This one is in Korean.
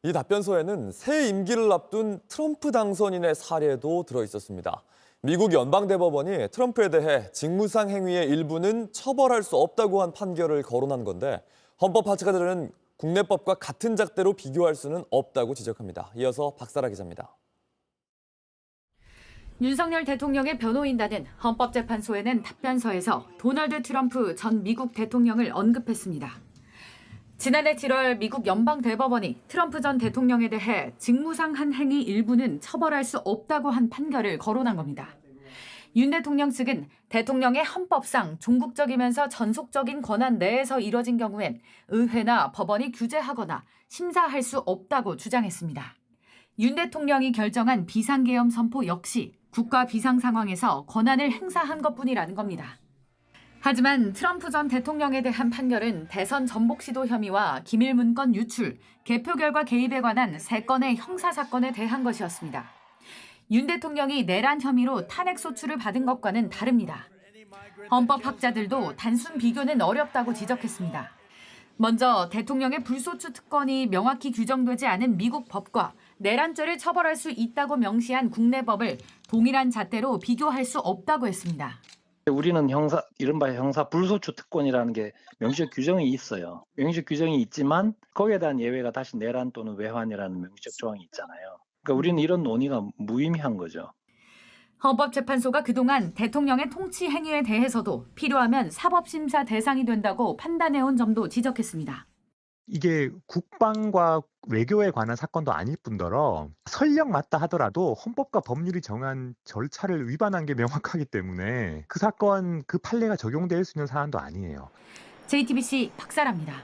이 답변서에는 새 임기를 앞둔 트럼프 당선인의 사례도 들어 있었습니다. 미국 연방대법원이 트럼프에 대해 직무상 행위의 일부는 처벌할 수 없다고 한 판결을 거론한 건데 헌법 파츠가들은 국내법과 같은 잣대로 비교할 수는 없다고 지적합니다. 이어서 박사라 기자입니다. 윤석열 대통령의 변호인단은 헌법재판소에 낸 답변서에서 도널드 트럼프 전 미국 대통령을 언급했습니다. 지난해 7월 미국 연방대법원이 트럼프 전 대통령에 대해 직무상 한 행위 일부는 처벌할 수 없다고 한 판결을 거론한 겁니다. 윤 대통령 측은 대통령의 헌법상 종국적이면서 전속적인 권한 내에서 이뤄진 경우엔 의회나 법원이 규제하거나 심사할 수 없다고 주장했습니다. 윤 대통령이 결정한 비상계엄 선포 역시 국가 비상 상황에서 권한을 행사한 것뿐이라는 겁니다. 하지만 트럼프 전 대통령에 대한 판결은 대선 전복 시도 혐의와 기밀 문건 유출, 개표 결과 개입에 관한 3건의 형사 사건에 대한 것이었습니다. 윤 대통령이 내란 혐의로 탄핵 소추를 받은 것과는 다릅니다. 헌법학자들도 단순 비교는 어렵다고 지적했습니다. 먼저 대통령의 불소추 특권이 명확히 규정되지 않은 미국 법과 내란죄를 처벌할 수 있다고 명시한 국내 법을 동일한 잣대로 비교할 수 없다고 했습니다. 우리는 이른바 형사 불소추 특권이라는 게 명시적 규정이 있어요. 명시적 규정이 있지만 거기에 대한 예외가 다시 내란 또는 외환이라는 명시적 조항이 있잖아요. 그러니까 우리는 이런 논의가 무의미한 거죠. 헌법재판소가 그동안 대통령의 통치 행위에 대해서도 필요하면 사법심사 대상이 된다고 판단해온 점도 지적했습니다. 이게 국방과 외교에 관한 사건도 아닐 뿐더러 설령 맞다 하더라도 헌법과 법률이 정한 절차를 위반한 게 명확하기 때문에 그 사건, 그 판례가 적용될 수 있는 사안도 아니에요. JTBC 박사라입니다.